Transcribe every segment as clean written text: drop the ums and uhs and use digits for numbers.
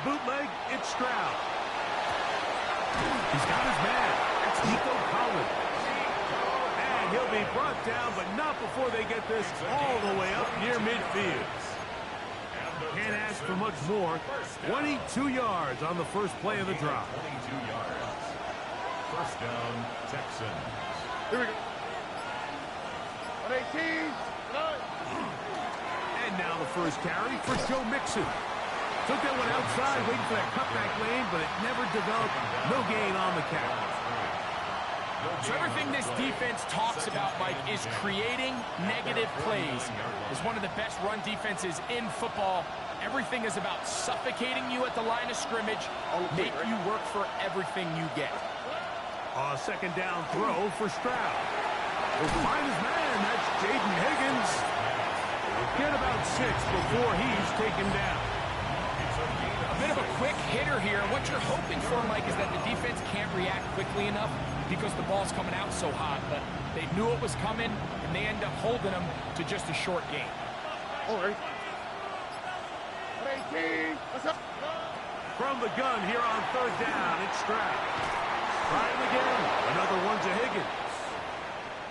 bootleg, it's Stroud. He's got his man. It's Nico Collins. And he'll be brought down, but not before they get this all the way up near midfield. Can't ask for much more. 22 yards on the first play of the drive. 22 yards. First down, Texans. Here we go. 118. And now the first carry for Joe Mixon. Took that one outside, waiting for that cutback lane, but it never developed. No gain on the carry. So everything this defense talks about, Mike, is creating negative plays. It's one of the best run defenses in football. Everything is about suffocating you at the line of scrimmage, make you work for everything you get. A second down throw for Stroud. He'll find his man. That's Jaden Higgins. Get about 6 before he's taken down. A bit of a quick hitter here. What you're hoping for, Mike, is that the defense can't react quickly enough because the ball's coming out so hot. But they knew it was coming, and they end up holding them to just a short game. All right. 118. What's up? From the gun here on third down, it's Stroud. Try him again. Another one to Higgins.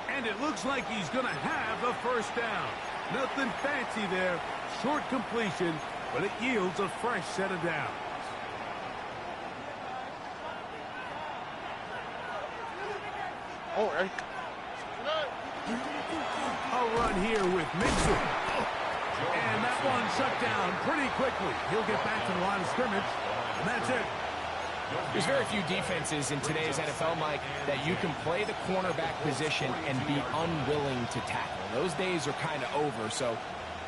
And it looks like he's going to have the first down. Nothing fancy there. Short completion, but it yields a fresh set of downs. All right. A run here with Mixon. And that one shut down pretty quickly. He'll get back to the line of scrimmage. And that's it. There's very few defenses in today's NFL, Mike, that you can play the cornerback position and be unwilling to tackle. Those days are kind of over, so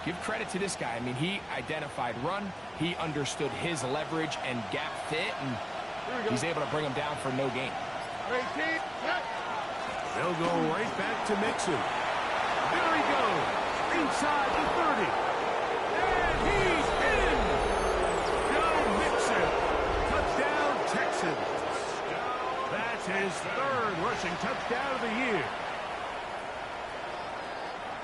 give credit to this guy. I mean, he identified run, he understood his leverage and gap fit, and he's able to bring him down for no gain. 18. They'll go right back to Mixon. There he goes. Inside the 30. And he's in. Joe Mixon. Touchdown, Texans. That's his third rushing touchdown of the year.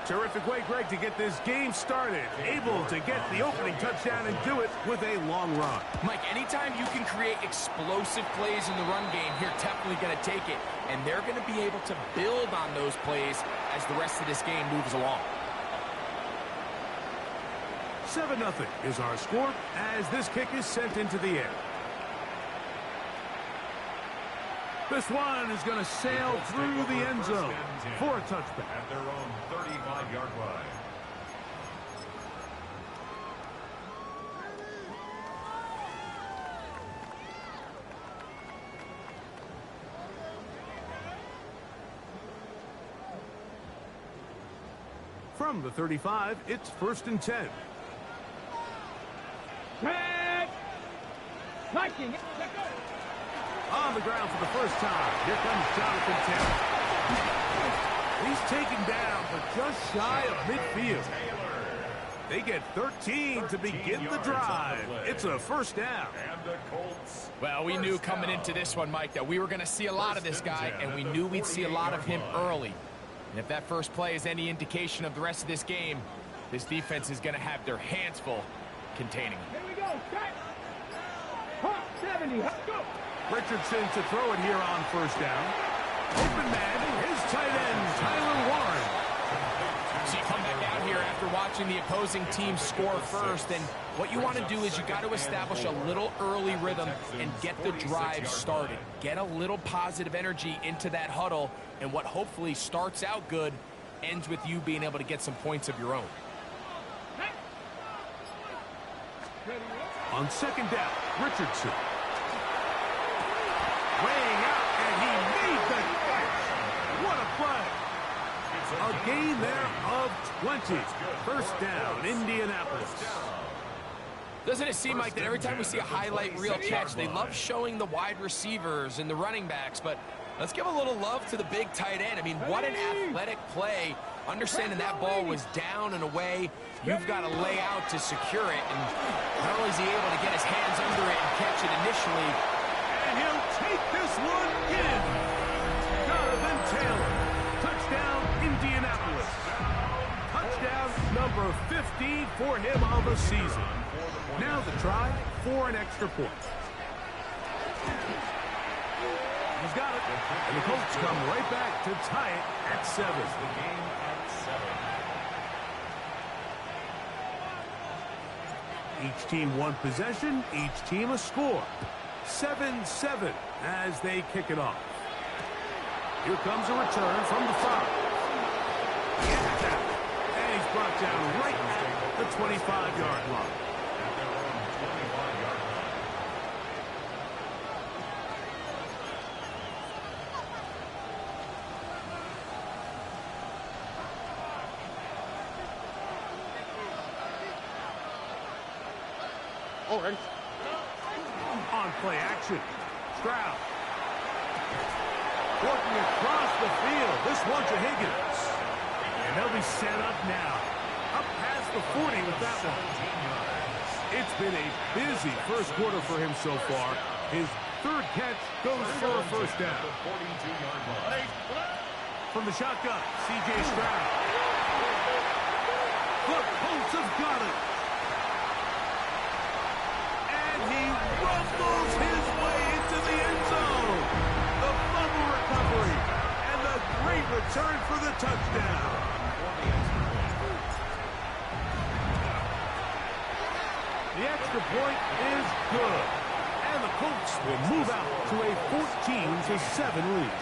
Terrific way, Greg, to get this game started. Able to get the opening touchdown and do it with a long run. Mike, anytime you can create explosive plays in the run game, you're definitely going to take it. And they're going to be able to build on those plays as the rest of this game moves along. 7-0 is our score as this kick is sent into the air. This one is going to sail through the end zone for a touchback. At their own 35-yard line. From the 35, it's 1st and 10. On the ground for the first time. Here comes Jonathan Taylor. He's taken down, but just shy of midfield. They get 13 to begin the drive. It's a first down. Well, we knew coming into this one, Mike, that we were going to see a lot of this guy, and we knew we'd see a lot of him early. And if that first play is any indication of the rest of this game, this defense is going to have their hands full containing him. Here we go. 70. Let's go. Richardson to throw it here on first down. Open man, his tight end, Tyler Warren. So you come back out here after watching the opposing team score first, and what you want to do is you got to establish a little early rhythm and get the drive started. Get a little positive energy into that huddle, and what hopefully starts out good ends with you being able to get some points of your own. On second down, Richardson. Weighing out, and he made the catch. What a play. A gain there of 20. First down, Indianapolis. Doesn't it seem like that every time we see a highlight reel catch, they love showing the wide receivers and the running backs, but let's give a little love to the big tight end. I mean, what an athletic play. Understanding that ball was down and away, you've got to lay out to secure it, and not only is he able to get his hands under it and catch it initially, and he'll take this one in. Jonathan Taylor. Touchdown, Indianapolis. Touchdown number 15 for him of the season. Now the try for an extra point. He's got it. And the Colts come right back to tie it at 7. The game at 7. Each team one possession, each team a score. 7-7 as they kick it off. Here comes a return from the 5. And he's brought down right at the 25-yard line. At their own 25-yard line. Oh, right. On play action. Stroud. Working across the field. This one to Higgins. And they'll be set up now. Up past the 40 with that one. It's been a busy first quarter for him so far. His third catch goes for a first down. 42-yard line. From the shotgun, C.J. Stroud. The Colts have got it. And he rumbles his way into the end zone. The fumble recovery. And the great return for the touchdown. The extra point is good. And the Colts will move out to a 14-7 lead.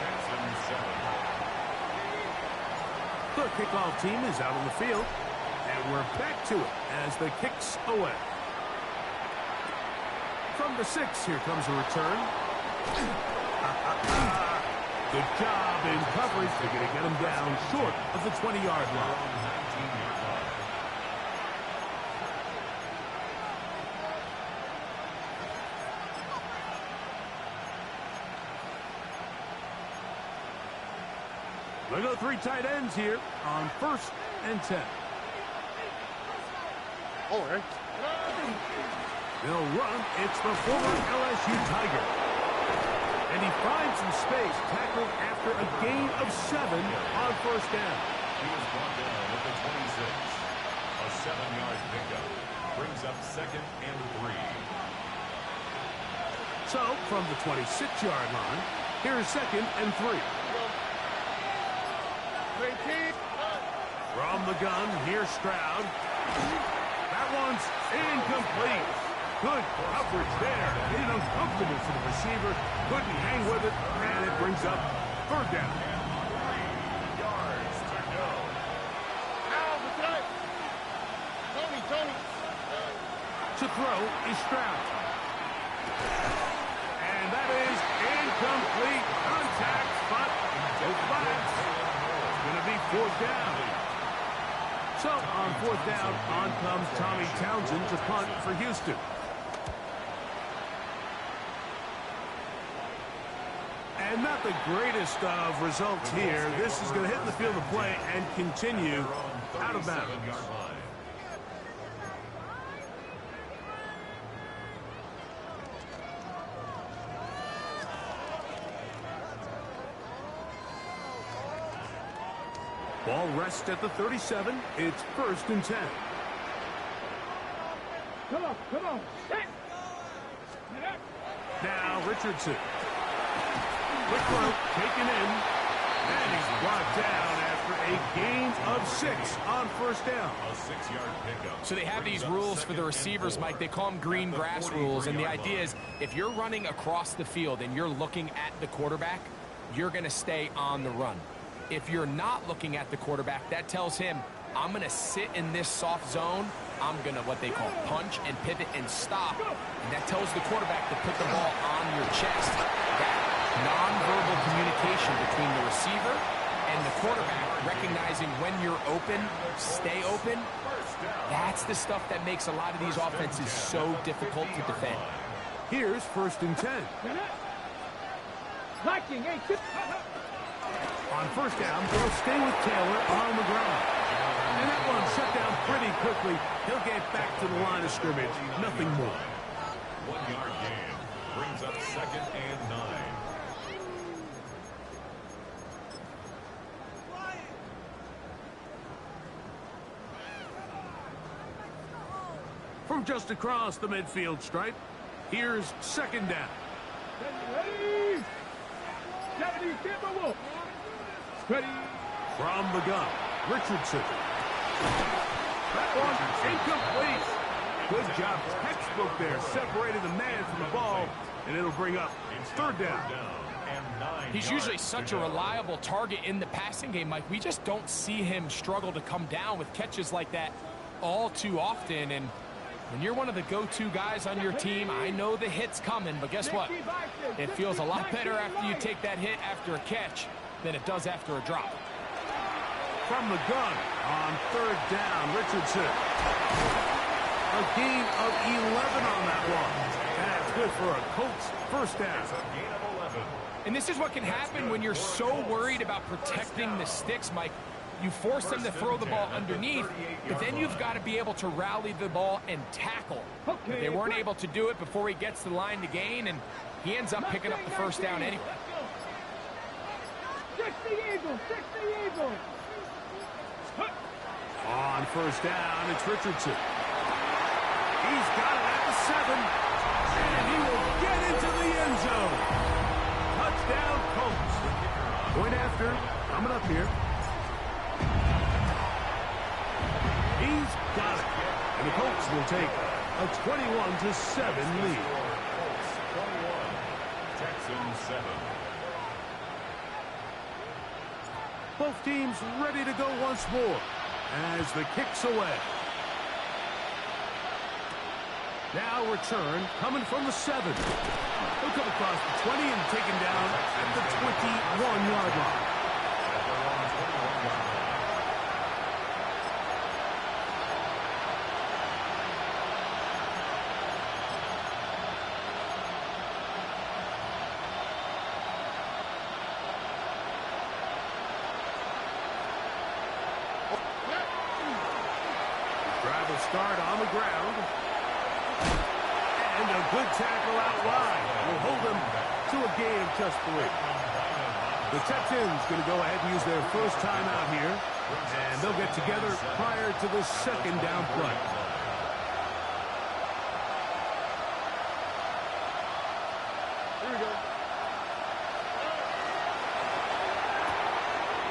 The kickoff team is out on the field. And we're back to it as the kick's away. From the 6, here comes a return. Good job in coverage. They're going to get him down short of the 20-yard line. They go 3 tight ends here on 1st and 10. Oh, right. They'll run. It's the former LSU Tiger. And he finds some space, tackled after a gain of 7 on 1st down. He was brought down at the 26. A 7-yard pickup. Brings up 2nd and 3. So, from the 26-yard line, here's 2nd and 3. From the gun, here's Stroud. That one's incomplete. Good coverage there. Made it uncomfortable for the receiver. Couldn't hang with it, and it brings up 3rd down. 3 yards to go. Tony. To throw is Stroud. And that is incomplete contact, but no flags. It's going to be 4th down. So on 4th down, on comes Tommy Townsend to punt for Houston. And not the greatest of results here. This is going to hit the field of play and continue out of bounds. Ball rests at the 37. It's 1st and 10. Come on. Now Richardson. Quick throw, taken in. And he's brought down after a gain of 6 on 1st down. A 6-yard pickup. So they have these rules for the receivers, Mike. They call them green grass rules. And the idea is if you're running across the field and you're looking at the quarterback, you're going to stay on the run. If you're not looking at the quarterback, that tells him, I'm going to sit in this soft zone. I'm going to, what they call, punch and pivot and stop. And that tells the quarterback to put the ball on your chest. That nonverbal communication between the receiver and the quarterback, recognizing when you're open, stay open, that's the stuff that makes a lot of these offenses so difficult to defend. Here's 1st and 10. On 1st down, they'll stay with Taylor on the ground. And that one shut down pretty quickly. He'll get back to the line of scrimmage. Nothing more. 1-yard gain. Brings up 2nd and 9. From from just across the midfield stripe. Here's second down. Ready. Deputy, get the wolf. Ready. From the gun, Richardson. That one incomplete. Good job, textbook there, separating the man from the ball, and it'll bring up third down. He's usually such a reliable target in the passing game, Mike. We just don't see him struggle to come down with catches like that all too often. And when you're one of the go-to guys on your team, I know the hit's coming, but guess what? It feels a lot better after you take that hit after a catch than it does after a drop. From the gun on third down, Richardson. A gain of 11 on that one. That's good for a Colts first down. And this is what can happen when you're so worried about protecting the sticks, Mike. You force them to throw the ball underneath, but then you've got to be able to rally the ball and tackle. But they weren't able to do it before he gets to the line to gain, and he ends up picking up the first down anyway. 60 Eagles, 60 Eagles. On first down, it's Richardson. He's got it at the 7, and he will get into the end zone. Touchdown, Colts. Point after, coming up here. He's got it. And the Colts will take a 21-7 lead. Colts 21, Texans 7. Both teams ready to go once more as the kick's away. Now return coming from the 7. He'll come across the 20 and taken down at the 21-yard line. Drive will start on the ground. And a good tackle out wide will hold them to a gain of just 3. The Texans going to go ahead and use their first time out here, and they'll get together prior to the second down play. Here we go.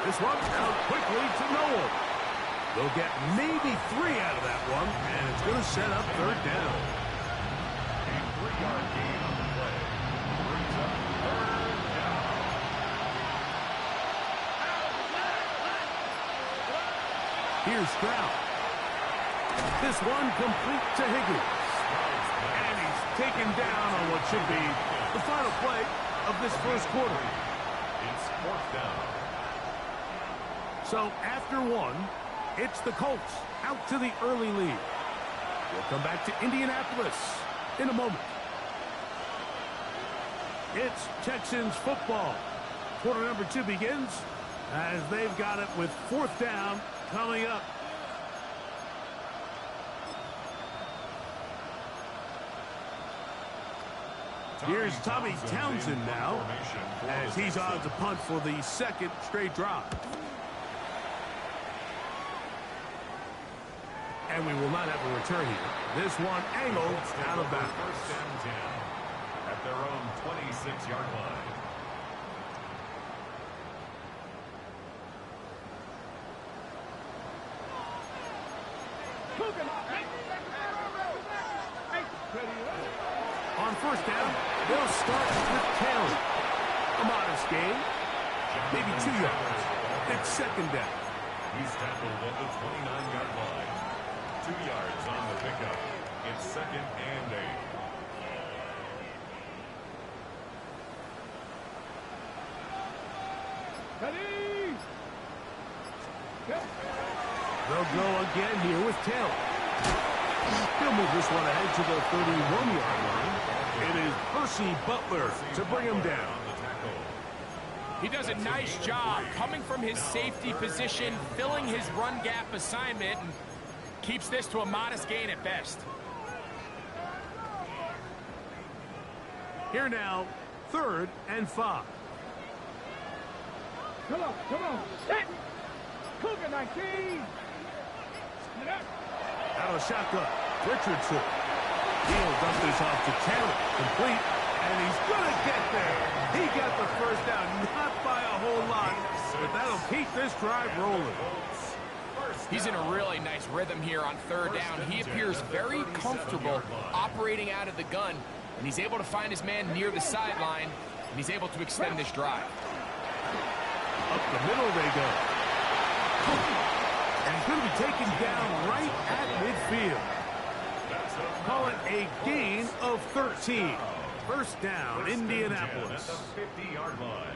This one out quickly to Noel. They'll get maybe 3 out of that one, and it's going to set up third down. 3-yard gain on the play. Brings up third down. Here's Stroud. This one complete to Higgins. And he's taken down on what should be the final play of this first quarter. It's fourth down. So after 1, it's the Colts out to the early lead. We'll come back to Indianapolis in a moment. It's Texans football. Quarter number 2 begins as they've got it with fourth down coming up. Here's Tommy Townsend now as he's on to punt for the second straight drop. And we will not have a return here. This one angled out of bounds. First and 10 at their own 26-yard line. On first down, they'll start with Taylor. A modest gain, maybe 2 yards. It's second down. He's tackled at the 29-yard line. 2 yards on the pickup. It's second and 8. Ready. They'll go again here with Taylor. He'll move this one ahead to the 31-yard line. It is Percy Butler to bring him down. He does a nice job coming from his safety position, filling his run gap assignment, and keeps this to a modest gain at best. Here now, 3rd and 5. Come on. Set. Cougar 19. Out of shotgun, Richardson. He'll dump this off to Taylor. Complete. And he's going to get there. He got the first down, not by a whole lot, but that'll keep this drive rolling. He's in a really nice rhythm here on third down. He appears very comfortable operating out of the gun, and he's able to find his man near the sideline, and he's able to extend this drive. Up the middle they go. And he's going to be taken down right at midfield. Call it a gain of 13. First down, Indianapolis.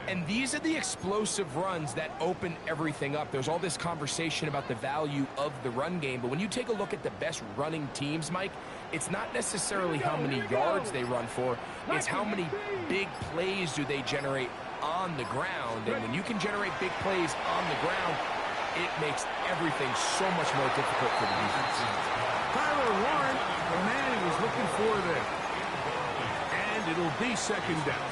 And these are the explosive runs that open everything up. There's all this conversation about the value of the run game, but when you take a look at the best running teams, Mike, it's not necessarily how many yards they run for, it's how many big plays do they generate on the ground. And when you can generate big plays on the ground, it makes everything so much more difficult for the defense. Tyler Warren, the man he was looking for there. It'll be second down.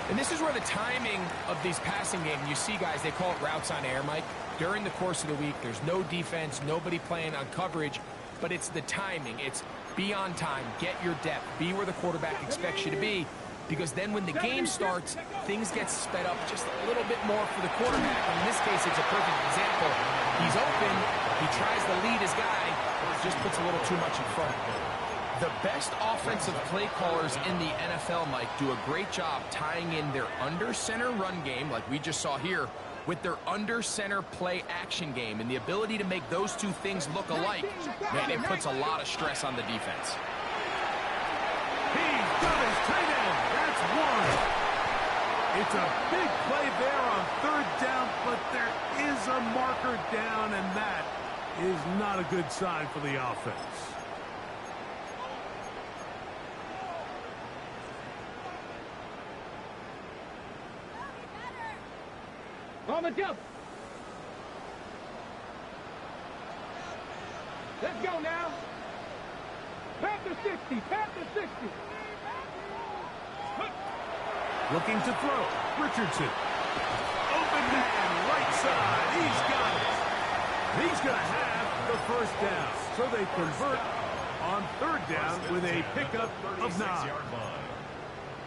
And this is where the timing of these passing games, you see guys, they call it routes on air, Mike. During the course of the week, there's no defense, nobody playing on coverage, but it's the timing. It's be on time, get your depth, be where the quarterback expects you to be, because then when the game starts, things get sped up just a little bit more for the quarterback. And in this case, it's a perfect example. He's open, he tries to lead his guy, just puts a little too much in front. The best offensive play callers in the NFL, Mike, do a great job tying in their under-center run game, like we just saw here, with their under-center play action game. And the ability to make those two things look alike, man, it puts a lot of stress on the defense. He's got his tight end. That's one. It's a big play there on third down, but there is a marker down, and that is not a good sign for the offense. On the jump. Let's go now. Pat the 60. Pat the 60. Looking to throw. Richardson. Open man, right side. He's got it. He's going to have the first down. So they convert on third down with a pickup of 9.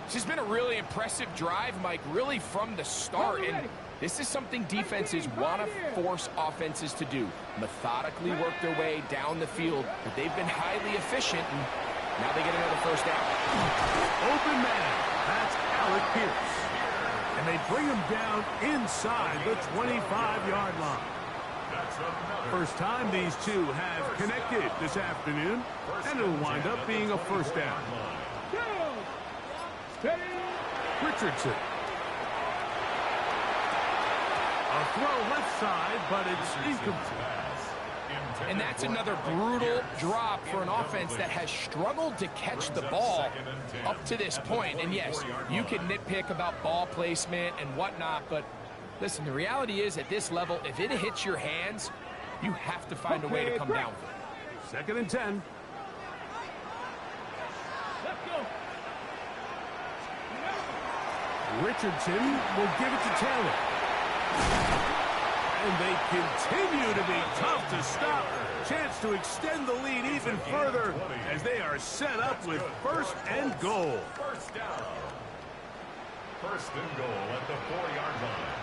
This has been a really impressive drive, Mike, really from the start. And this is something defenses want to force offenses to do. Methodically work their way down the field, but they've been highly efficient, and now they get another first down. Open man. That's Alec Pierce. And they bring him down inside the 25-yard line. First time these two have connected this afternoon, and it'll wind up being a first down. Richardson. A throw left side, but it's incomplete. And that's another brutal drop for an offense that has struggled to catch the ball up to this point. And yes, you can nitpick about ball placement and whatnot, but listen, the reality is at this level, if it hits your hands, you have to find a way to come down. Second and 10. Let's go. Richardson will give it to Taylor. And they continue to be tough to stop. Chance to extend the lead even further as they are set up with first and goal. First down. First and goal at the 4-yard line.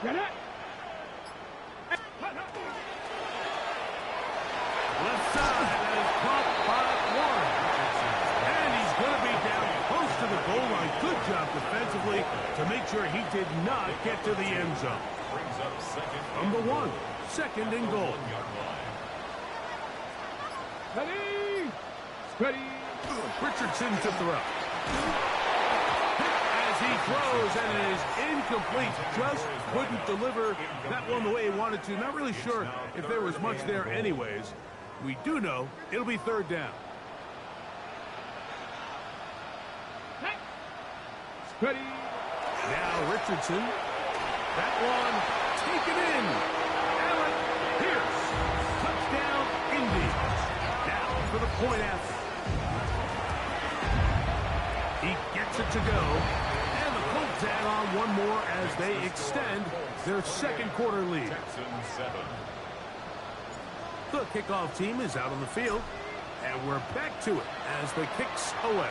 Get it. Left side, that is caught by Warren. And he's going to be down close to the goal line. Good job defensively to make sure he did not get to the end zone. Brings up Number 1, second and goal. Ready. Ready. Richardson to throw. As he throws, and it is incomplete. Just couldn't deliver that one the way he wanted to. Not really sure if there was much there anyways. We do know it'll be third down. Ready. Now Richardson. That one taken in. Alec Pierce. Touchdown, Indy. Now for the point after. He gets it to go. And the Colts add on one more as they extend their second quarter lead. The kickoff team is out on the field. And we're back to it as the kick's away.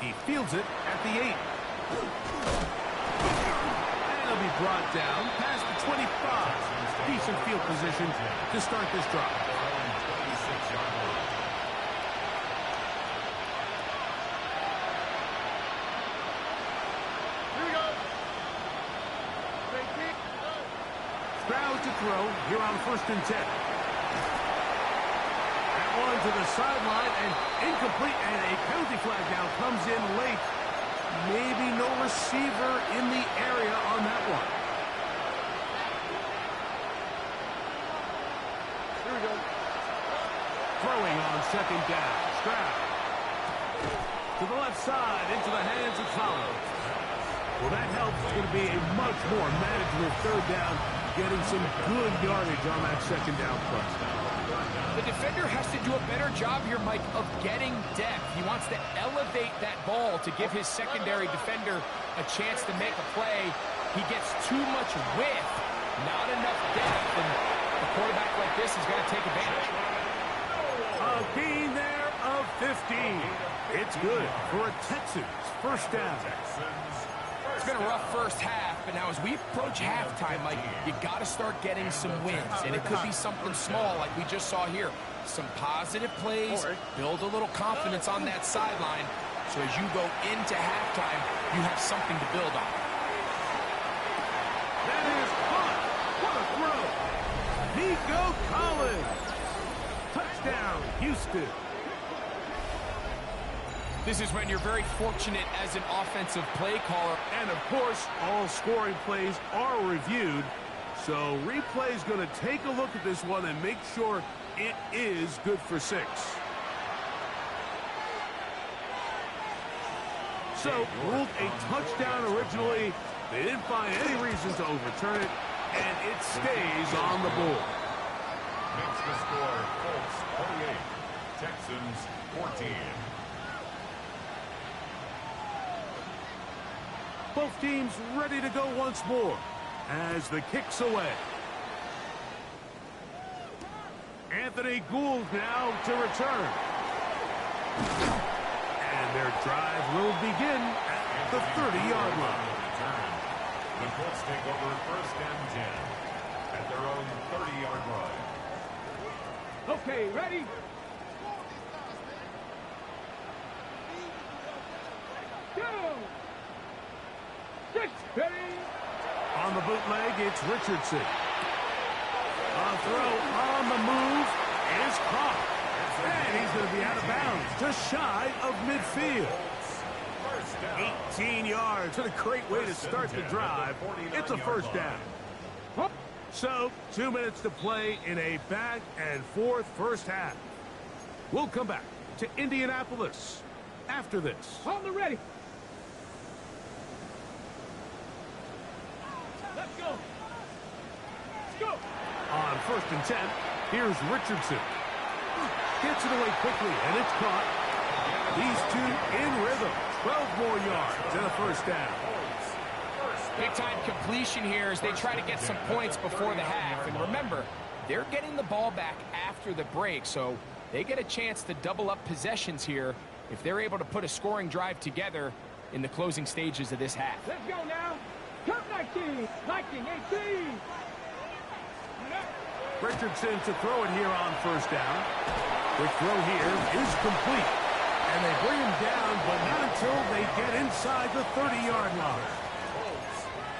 He fields it at the 8. And he'll be brought down past the 25. Decent field position to start this drive. Stroud to throw here on 1st and 10. That one to the sideline and incomplete, and a penalty flag now comes in late. Maybe no receiver in the area on that one. Here we go. Throwing on 2nd down. Stroud to the left side into the hands of Collins. Well, that helps. It's going to be a much more manageable 3rd down, getting some good yardage on that 2nd down play. The defender has to do a better job here, Mike, of getting depth. He wants to elevate that ball to give his secondary defender a chance to make a play. He gets too much width, not enough depth, and a quarterback like this is going to take advantage. A gain there of 15. It's good for a Texans 1st down. It's been a rough first half, but now as we approach halftime, Mike, you got to start getting some wins, and it could be something small like we just saw here. Some positive plays, build a little confidence on that sideline, so as you go into halftime, you have something to build on. That is caught. What a throw. Nico Collins. Touchdown, Houston. This is when you're very fortunate as an offensive play caller. And, of course, all scoring plays are reviewed. So replay's going to take a look at this one and make sure it is good for 6. So, ruled a touchdown originally. They didn't find any reason to overturn it, and it stays on the board. Makes the score Colts 48, Texans 14. Both teams ready to go once more as the kick's away. Anthony Gould now to return. And their drive will begin at the 30-yard line. The Colts take over 1st and 10 at their own 30-yard line. Okay, ready? Go! 6, ready? On the bootleg, it's Richardson. A throw on the move is caught. And he's going to be out of bounds, just shy of midfield. 18 yards. What a great way to start the drive. It's a 1st down. So, 2 minutes to play in a back and forth first half. We'll come back to Indianapolis after this. On the ready. Let's go. Let's go. On 1st and 10, here's Richardson. Gets it away quickly, and it's caught. These two in rhythm. 12 more yards and a 1st down. Big-time completion here as they try to get some points before the half. And remember, they're getting the ball back after the break, so they get a chance to double up possessions here if they're able to put a scoring drive together in the closing stages of this half. Let's go now. Turn 19, 18. Richardson to throw it here on 1st down. The throw here is complete. And they bring him down, but not until they get inside the 30-yard line.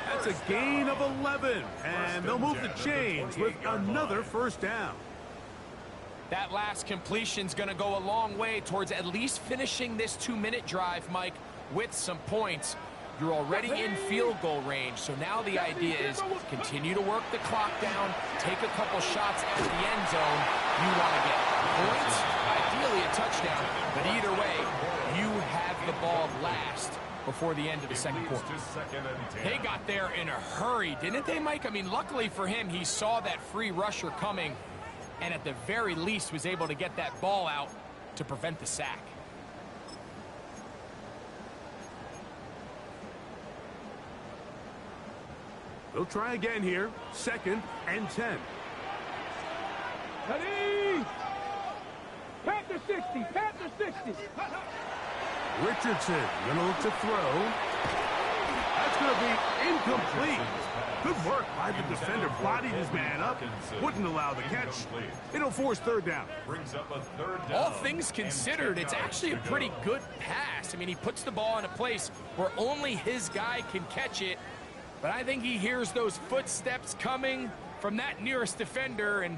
That's a gain of 11, and they'll move the chains with another 1st down. That last completion's going to go a long way towards at least finishing this 2-minute drive, Mike, with some points. You're already in field goal range, so now the idea is continue to work the clock down, take a couple shots at the end zone. You want to get points, ideally a touchdown, but either way, you have the ball last before the end of the second quarter. They got there in a hurry, didn't they, Mike? I mean, luckily for him, he saw that free rusher coming, and at the very least was able to get that ball out to prevent the sack. They'll try again here. 2nd and 10. Ready? Panther 60, Panther 60. Richardson gonna look to throw. That's gonna be incomplete. Good work by the defender. Bodied his man up. Wouldn't allow the catch. It'll force third down. Brings up a third down. All things considered, it's actually a pretty good pass. I mean, he puts the ball in a place where only his guy can catch it. But I think he hears those footsteps coming from that nearest defender, and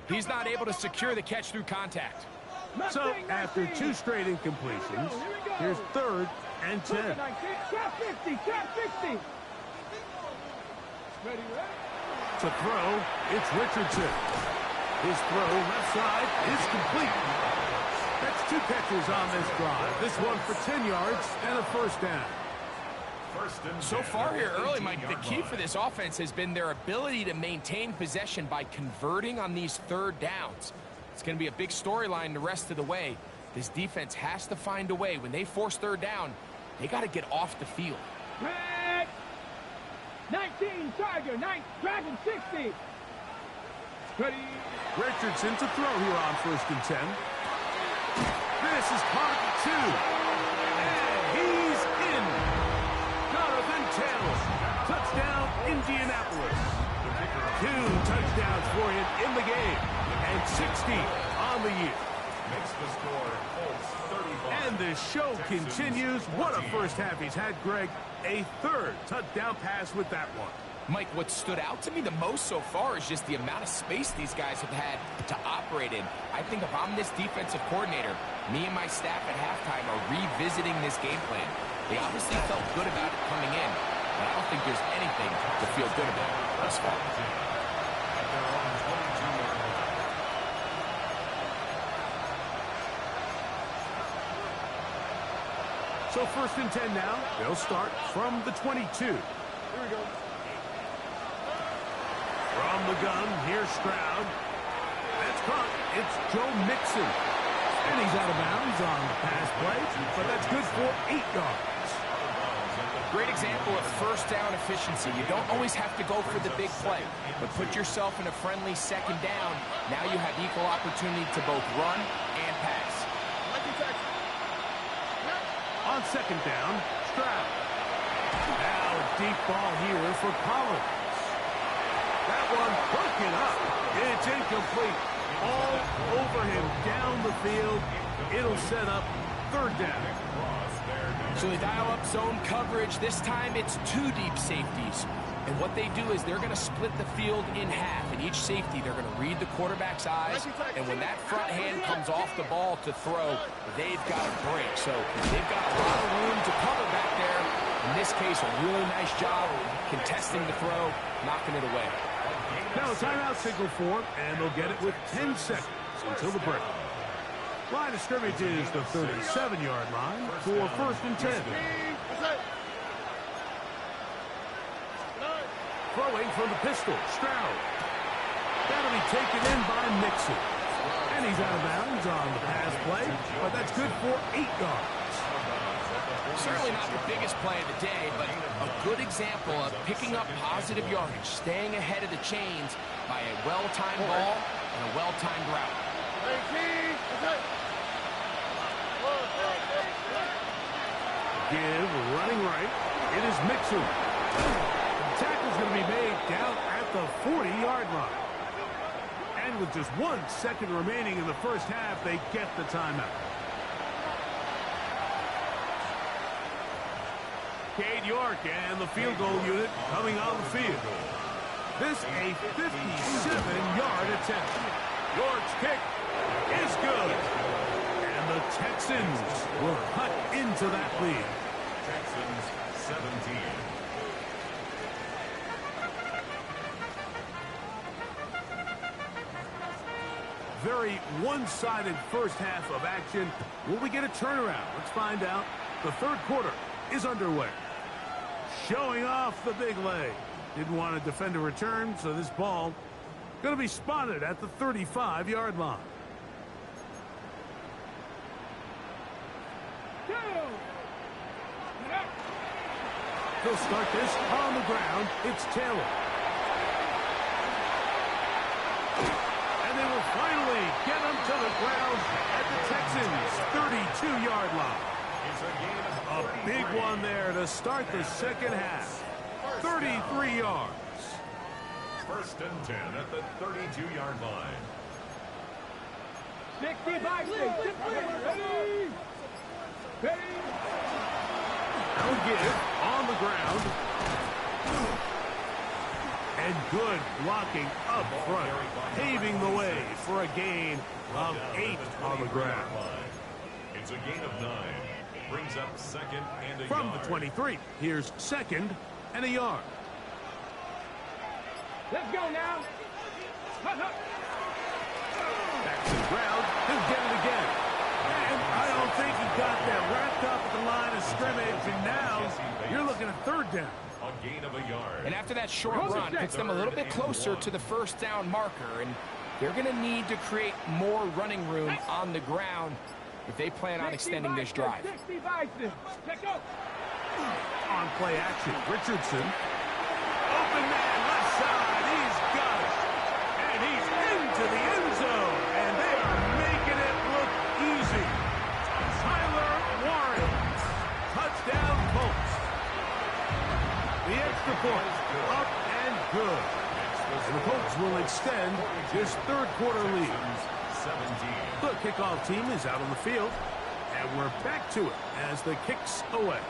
he's not able to secure the catch through contact. So, after two straight incompletions, here's 3rd and 10. Tap 50, tap 60. Ready, ready? To throw, it's Richardson. His throw left side is complete. That's 2 catches on this drive. This one for 10 yards and a first down. So far here early, Mike, the key for this offense has been their ability to maintain possession by converting on these third downs. It's going to be a big storyline the rest of the way. This defense has to find a way. When they force third down, they got to get off the field. Red. 19, Tiger, 9, Dragon 60. Ready. Richardson to throw here on 1st and 10. This is caught at 2. And he's in. Jonathan Taylor. Touchdown, Indianapolis. 2 touchdowns for him in the game. And 60 on the year. Makes the score Colts 35. And the show continues. What a first half he's had, Greg. A 3rd touchdown pass with that one. Mike, what stood out to me the most so far is just the amount of space these guys have had to operate in. I think if I'm this defensive coordinator, me and my staff at halftime are revisiting this game plan. They obviously felt good about it coming in, but I don't think there's anything to feel good about thus far. At their own 22-yard line. So 1st and 10 now. They'll start from the 22. Here we go. From the gun, here's Stroud. That's caught. It's Joe Mixon. And he's out of bounds on the pass play, but that's good for 8 yards. Great example of first down efficiency. You don't always have to go for the big play, but put yourself in a friendly 2nd down. Now you have equal opportunity to both run and pass. On 2nd down, Stroud. Now a deep ball here for Collins. That one broken up. It's incomplete. All over him down the field. It'll set up 3rd down. So they dial up zone coverage. This time it's 2 deep safeties. And what they do is they're going to split the field in half. In each safety, they're going to read the quarterback's eyes. And when that front hand comes off the ball to throw, they've got to break. So they've got a lot of room to cover back there. In this case, a really nice job contesting the throw, knocking it away. Now a timeout signal for, and they'll get it with 10 seconds until the break. Line of scrimmage is the 37-yard line for 1st and 10. Throwing from the pistol, Stroud. That'll be taken in by Mixon. And he's out of bounds on the pass play, but that's good for 8 yards. Certainly not the biggest play of the day, but a good example of picking up positive yardage, staying ahead of the chains by a well-timed ball and a well-timed route. Give running right. It is Mixon. The tackle's going to be made down at the 40-yard line. And with just 1 second remaining in the first half, they get the timeout. Cade York and the field goal unit coming on the field. This a 57-yard attempt. York's kick is good. And the Texans will cut into that lead. Texans 17. Very one-sided first half of action. Will we get a turnaround? Let's find out. The 3rd quarter is underway. Showing off the big leg. Didn't want to defend a return, so this ball going to be spotted at the 35-yard line. He'll start this on the ground. It's Taylor. And they will finally get him to the ground at the Texans' 32-yard line. It's a gain A of big 33. one there to start the second half. 33 yards. First and 10 at the 32-yard line. 65, ready? Ready? No give on the ground. And good blocking up front, paving the way for a gain of 8 on the ground. It's a gain of 9. Brings up second and a From yard. the 23, here's second and a yard. Let's go now. Hut, hut. Back to the ground, he'll get it again. And I don't think he got that wrapped up at the line of scrimmage, and now you're looking at third down. A gain of a yard. And after that short run, puts them a little bit closer to the first down marker, and they're going to need to create more running room on the ground if they plan on extending this drive. 65, check out. On play action, Richardson. Open man, left side, he's got it. And he's into the end zone, and they are making it look easy. Tyler Warren, touchdown Colts. The extra point, up and good. And the Colts will extend this third quarter lead. 17. The kickoff team is out on the field, and we're back to it as the kicks away.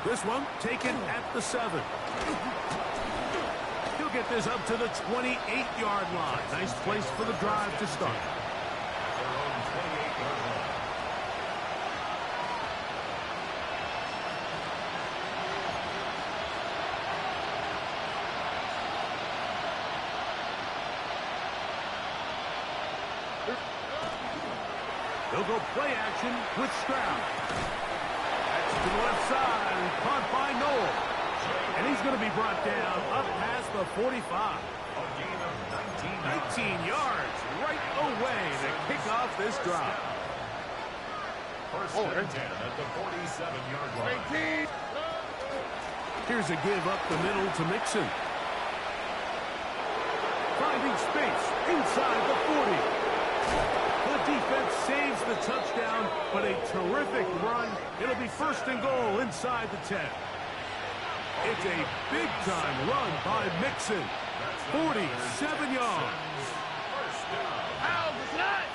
This one taken at the 7. He'll get this up to the 28-yard line. Nice place for the drive to start. Their own 28-yard line. They'll go play action with Stroud. That's to the left side, and caught by Noel. And he's going to be brought down up past the 45. A gain of 19 19 yards right away to kick off this drive. First and 10 at the 47-yard line. Here's a give up the middle to Mixon. Finding space inside the 40. The defense saves the touchdown, but a terrific run. It'll be first and goal inside the 10. It's a big-time run by Mixon. 47 yards. First down.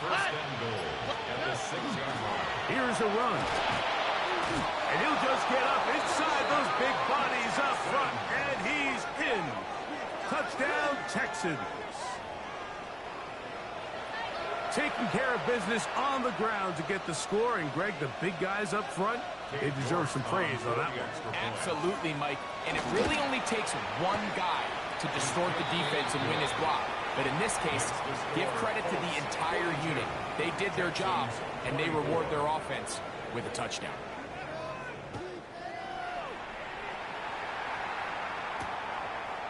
First and goal at the 6-yard line. Here's a run. And he'll just get up inside those big bodies up front, and he's in. Touchdown, Texans. Taking care of business on the ground to get the score. And, Greg, the big guys up front, they deserve some praise on that one. Absolutely, Mike. And it really only takes one guy to distort the defense and win his block. But in this case, give credit to the entire unit. They did their job, and they reward their offense with a touchdown.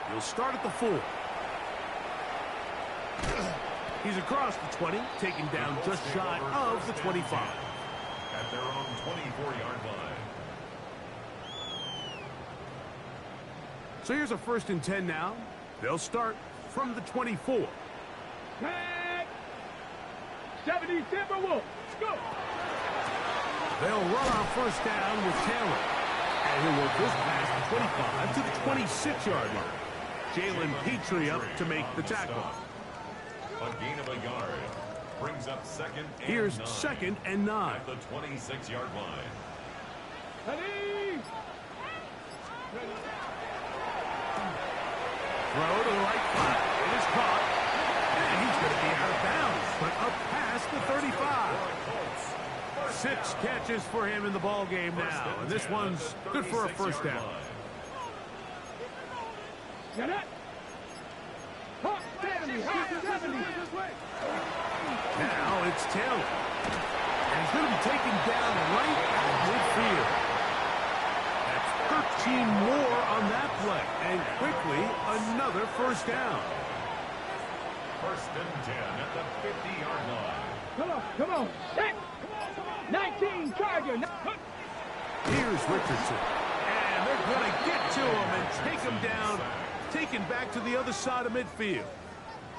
He'll start at the 4. He's across the 20, taken down just shy of the 25. At their own 24-yard line. So here's a first and 10 now. They'll start from the 24. Tag. 70 Timberwolves. Go. They'll run on first down with Taylor. And he'll work this past the 25 to the 26-yard line. Jalen Petrie up to make the tackle. A gain of a yard. Brings up second and Here's 9. second and 9. At the 26-yard line. Ready. Throw to the right flat. It is caught. And he's going to be out of bounds, but up past the 35. 6 catches for him in the ball game now. And this one's good for a first down. Get it. Hot 70. Hot 70. Now it's Taylor. And he's going to be taken down right at midfield. That's 13 more on that play. And quickly, another first down. First and 10 at the 50-yard line. Come on. Come on. Hey. 19 Tiger. Here's Richardson. And they're going to get to him and take him down. Taken back to the other side of midfield.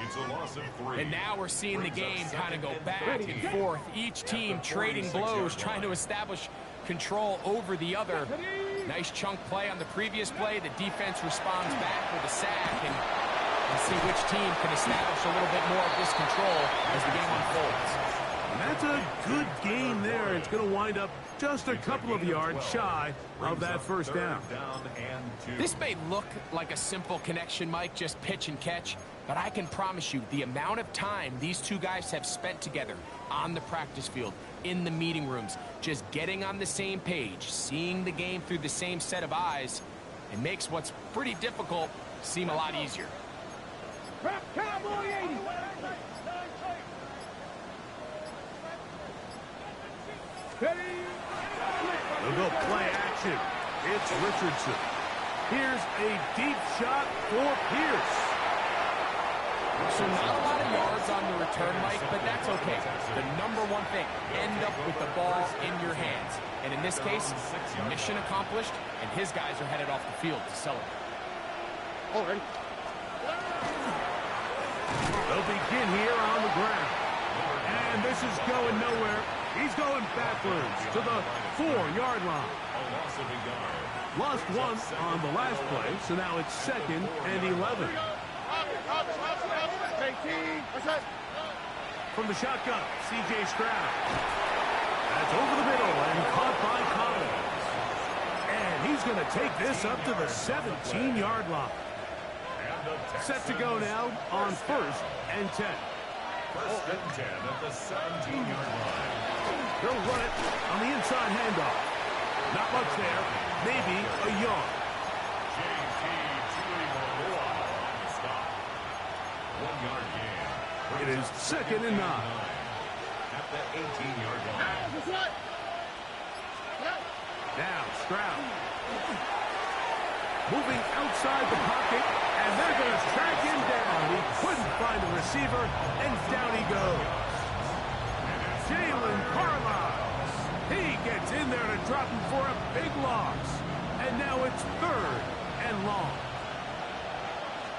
It's a loss of 3. And now we're seeing the game kind of go back and forth. Each team trading blows, trying to establish control over the other. Nice chunk play on the previous play. The defense responds back with a sack, and we'll see which team can establish a little bit more of this control as the game unfolds. And that's a good gain there. It's going to wind up just a couple of yards shy of that first down. This may look like a simple connection, Mike, just pitch and catch, but I can promise you the amount of time these two guys have spent together on the practice field, in the meeting rooms, just getting on the same page, seeing the game through the same set of eyes, it makes what's pretty difficult seem a lot easier. Prep Cowboy 80. They'll go play action. It's Richardson. Here's a deep shot for Pierce. So not a lot of yards on the return, Mike, but that's okay. The number one thing, end up with the ball in your hands. And in this case, mission accomplished, and his guys are headed off the field to celebrate. Already. They'll begin here on the ground. And this is going nowhere. He's going backwards to the 4-yard line. Lost one on the last play, so now it's 2nd and 11. From the shotgun, C.J. Stroud. That's over the middle and caught by Collins. And he's going to take this up to the 17-yard line. Set to go now on 1st and 10. 1st and 10 at the 17-yard line. They'll run it on the inside handoff. Not much there. Maybe a yard. It is 2nd and 9. At the 18-yard line. Now Stroud. Moving outside the pocket, and they're going to track him down. He couldn't find the receiver, and down he goes. Jalen Carlisle. He gets in there to drop him for a big loss. And now it's 3rd and long.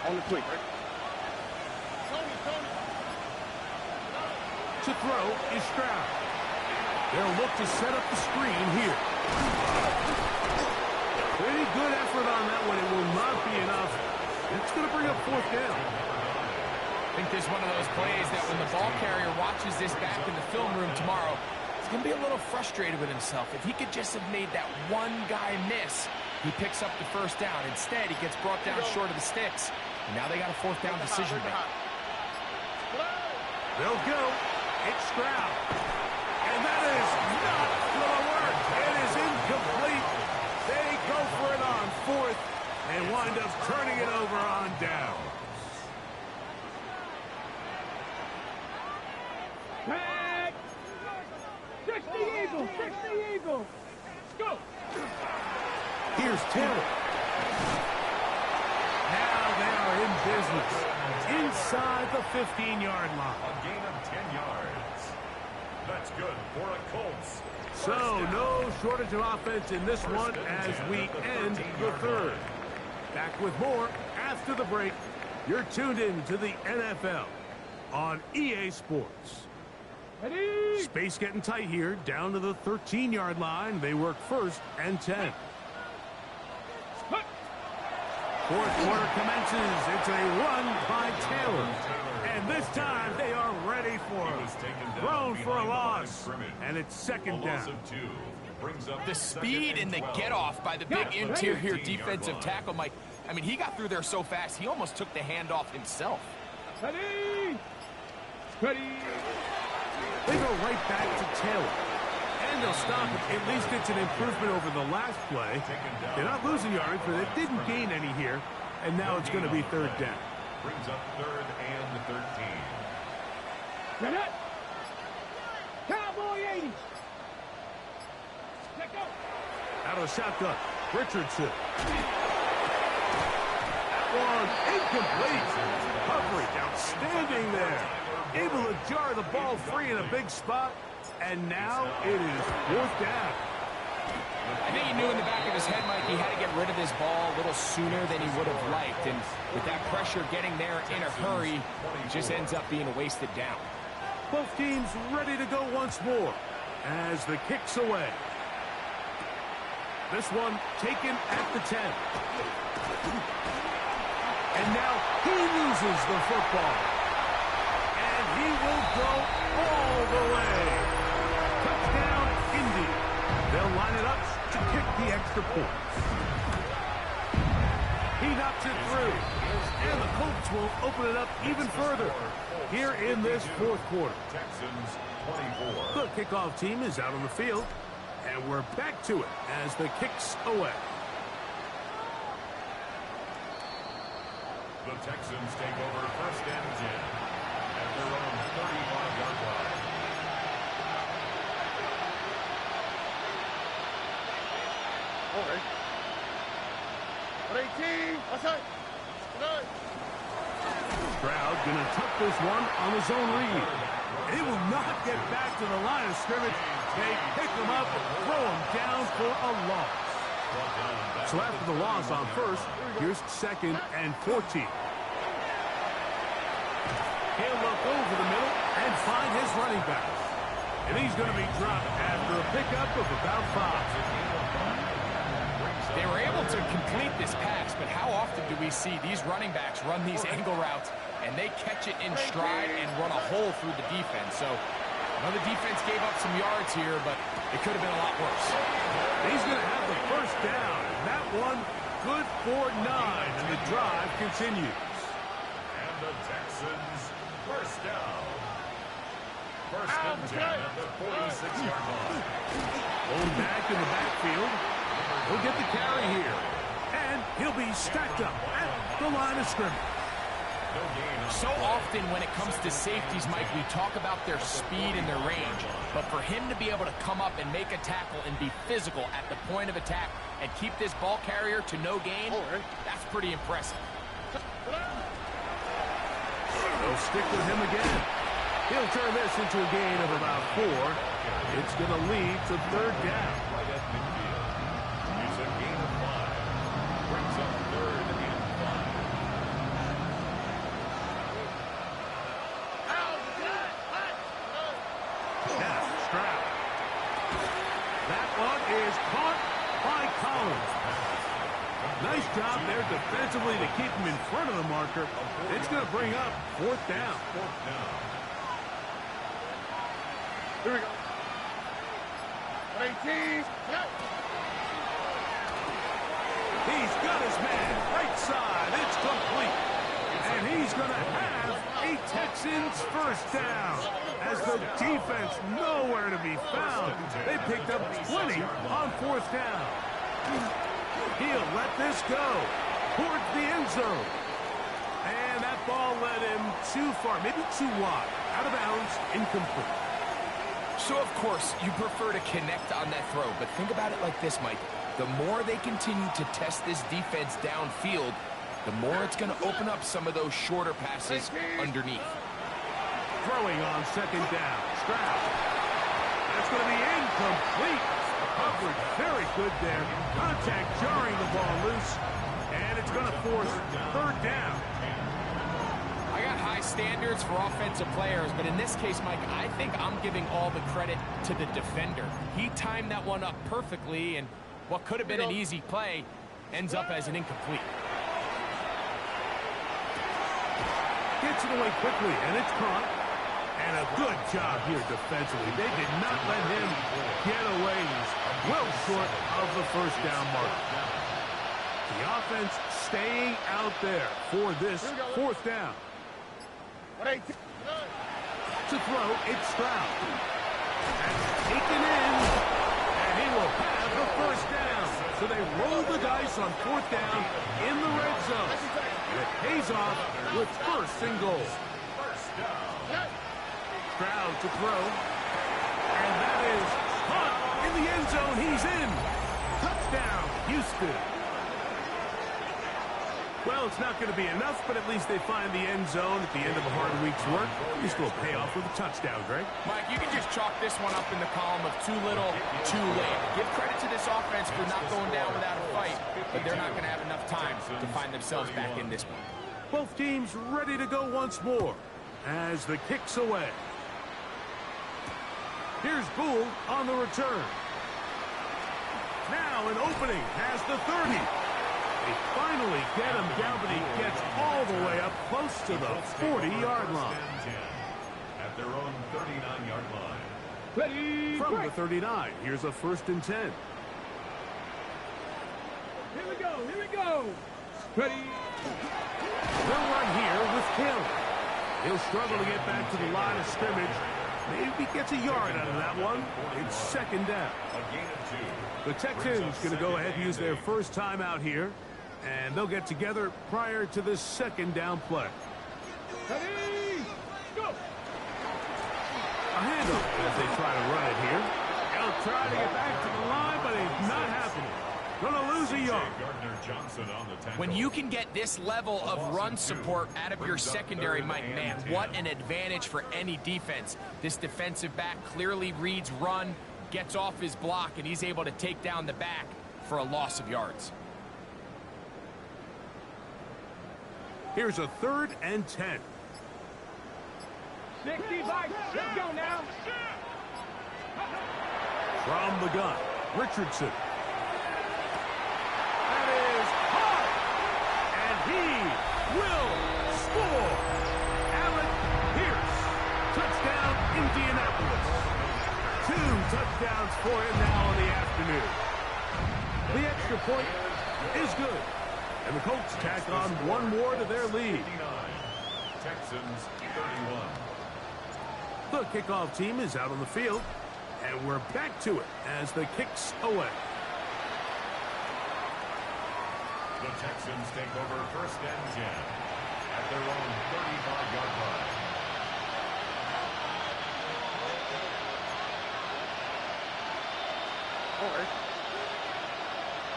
On the quick, right? To throw is Stroud. They'll look to set up the screen here. Pretty good effort on that one. It will not be enough. It's going to bring up 4th down. I think this is one of those plays that when the ball carrier watches this back in the film room tomorrow, he's going to be a little frustrated with himself. If he could just have made that one guy miss, he picks up the 1st down. Instead, he gets brought down short of the sticks. And now they got a 4th down decision to make. They'll go. It's Stroud. And that is not going to work. It is incomplete. They go for it on 4th and wind up turning it over on down. Tag. 60 Eagles. 60 Eagles. Go. Here's Taylor. Now they are in business. Inside the 15-yard line. A gain of 10 yards. That's good for a Colts. So no shortage of offense in this one as we end the 3rd. Back with more after the break. You're tuned in to the NFL on EA Sports. Ready? Space getting tight here, down to the 13-yard line. They work 1st and 10. 4th quarter commences. It's a run by Taylor. And this time they are ready for him. Thrown for a loss. And it's 2nd down. The speed and the get-off by the big interior defensive tackle, Mike. I mean, he got through there so fast, he almost took the handoff himself. Ready? Ready? They go right back to Taylor. And they'll stop it. At least it's an improvement over the last play. They're not losing yards, but they didn't gain any here. And now it's going to be 3rd down. Brings up 3rd and 13. Ready? Cowboy 80. Let go. Out of shotgun, Richardson. That one incomplete. Coverage outstanding there. Able to jar the ball free in a big spot. And now it is 4th down. I think he knew in the back of his head, Mike, he had to get rid of this ball a little sooner than he would have liked. And with that pressure getting there in a hurry, it just ends up being a wasted down. Both teams ready to go once more as the kick's away. This one taken at the 10. And now he loses the football. And he will go all the way. Touchdown, Indy. They'll line it up to kick the extra point. He knocks it through. And the Colts will open it up even further here in this fourth quarter. Texans 24. The kickoff team is out on the field. And we're back to it as the kick's away. The Texans take over first and 10 at their own 35-yard line. Over. 18. Outside. Stroud gonna tuck this one on his own read. He will not get back to the line of scrimmage. They pick him up and throw him down for a loss. So after the loss on first, here's 2nd and 14. He'll look over the middle and find his running back. And he's going to be dropped after a pickup of about 5. They were able to complete this pass, but how often do we see these running backs run these angle routes and they catch it in stride and run a hole through the defense? So I know the defense gave up some yards here, but it could have been a lot worse. He's going to have the first down. And that one good for 9, and the drive continues. And the Texans first down. First and 10 at the 46-yard line. Hold back in the backfield. He'll get the carry here. And he'll be stacked up at the line of scrimmage. So often when it comes to safeties, Mike, we talk about their speed and their range. But for him to be able to come up and make a tackle and be physical at the point of attack and keep this ball carrier to no gain, that's pretty impressive. They'll stick with him again. He'll turn this into a gain of about 4. It's going to lead to 3rd down. Right at midfield. It's a gain of 5. Brings up 3rd and 5. Now, Stroud. That one is caught by Collins. Nice job there defensively to keep him in front of the marker. It's going to bring up 4th down. Here we go. 18. He's got his man right side. It's complete. And he's going to have a Texans first down. As the defense nowhere to be found. They picked up 20 on 4th down. He'll let this go towards the end zone. And that ball led him too far, maybe too wide. Out of bounds, incomplete. So, of course, you prefer to connect on that throw, but think about it like this, Mike. The more they continue to test this defense downfield, the more it's going to open up some of those shorter passes underneath. Throwing on 2nd down. Stroud. That's going to be incomplete. Coverage very good there. Contact jarring the ball loose. And it's going to force 3rd down. I got high standards for offensive players, but in this case, Mike, I think I'm giving all the credit to the defender. He timed that one up perfectly, and what could have been an easy play ends up as an incomplete. Gets it away quickly, and it's caught. And a good job here defensively. They did not let him get away. He's well short of the first down mark. The offense staying out there for this 4th down. To throw, it's Stroud. That's taken in, and he will have the first down. So they roll the dice on 4th down in the red zone. And it pays off with 1st and goal. Stroud to throw. And that is caught in the end zone. He's in. Touchdown, Houston. Well, it's not going to be enough, but at least they find the end zone at the end of a hard week's work. At least will pay off with a touchdown, Greg. Mike, you can just chalk this one up in the column of too little, too late. Give credit to this offense for not going down without a fight, but they're not going to have enough time to find themselves back in this one. Both teams ready to go once more as the kick's away. Here's Gould on the return. Now an opening has the 30. They finally get him down, but he gets all the way up close to the 40-yard line. At their own 39-yard line. Ready, From the 39, here's a 1st and 10. Here we go, here we go. Ready. They'll run here with Hill. He'll struggle to get back to the line of scrimmage. Maybe gets a yard out of that one. It's 2nd down. A gain of 2. The Texans going to go ahead and use their first time out here. And they'll get together prior to this 2nd down play. Ready, go. A handoff as they try to run it here. They'll try to get back to the line, but it's not happening. Gonna lose a yard. When you can get this level of run support out of your secondary, Mike, man, what an advantage for any defense. This defensive back clearly reads run, gets off his block, and he's able to take down the back for a loss of yards. Here's a 3rd and 10. 65, let's go now. From the gun, Richardson. That is hard. And he will score. Alec Pierce. Touchdown, Indianapolis. 2 touchdowns for him now in the afternoon. The extra point is good. And the Colts tack on one more to their lead. Texans 31. The kickoff team is out on the field. And we're back to it as the kick's away. The Texans take over 1st and 10 at their own 35-yard line. Over.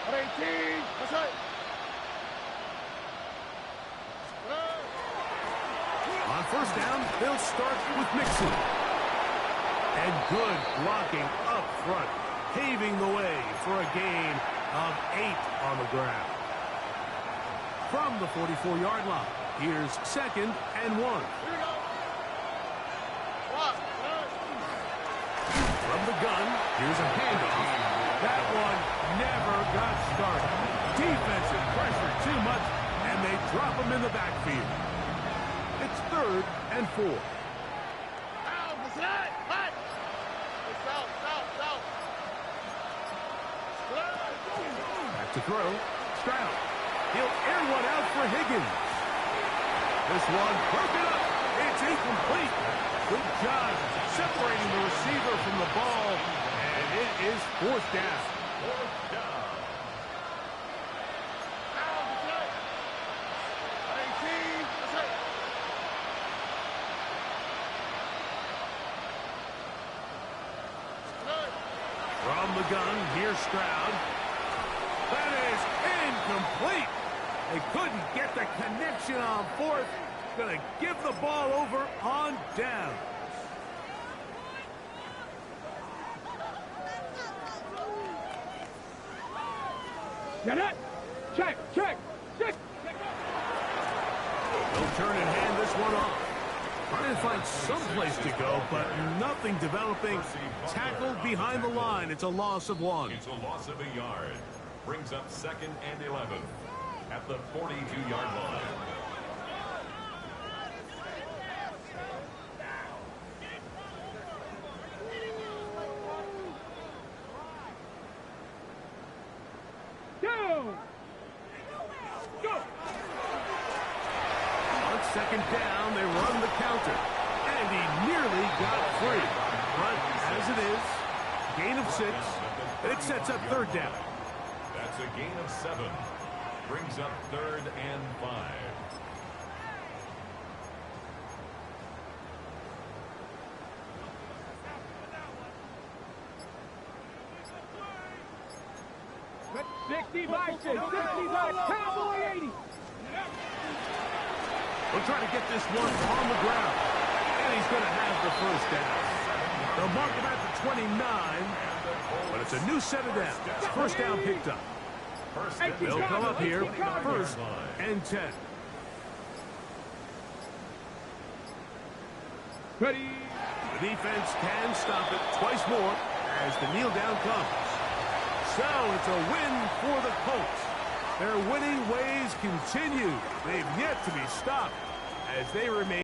18, that's right. On 1st down, they'll start with Mixon. And good blocking up front, paving the way for a gain of 8 on the ground. From the 44-yard line, here's 2nd and 1. Here we go. From the gun, here's a handoff. That one never got started. Defensive pressure too much, and they drop him in the backfield. It's 3rd and 4. Back to throw. Stroud. He'll air one out for Higgins. This one broken up. It's incomplete. Good job separating the receiver from the ball. And it is 4th down. 4th down. From the gun, here's Stroud. That is incomplete. They couldn't get the connection on 4th. Going to give the ball over on down. Get it. Check, check, check. They'll turn and hand this one off. Trying to find some place to go, but nothing developing. Tackled behind the line. It's a loss of 1. It's a loss of a yard. Brings up 2nd and 11 at the 42-yard line. Down. Go. On 2nd down, they run the counter. And he nearly got free. But as it is, gain of 6. And it sets up 3rd down. That's a gain of 7. Brings up 3rd and 5. But 65, 65, Cowboy 80. We'll try to get this one on the ground. And he's going to have the first down. They'll mark him at the 29, but it's a new set of downs. First down picked up. They'll come up here, first and 10. Ready. The defense can stop it twice more as the kneel down comes. So it's a win for the Colts. Their winning ways continue. They've yet to be stopped as they remain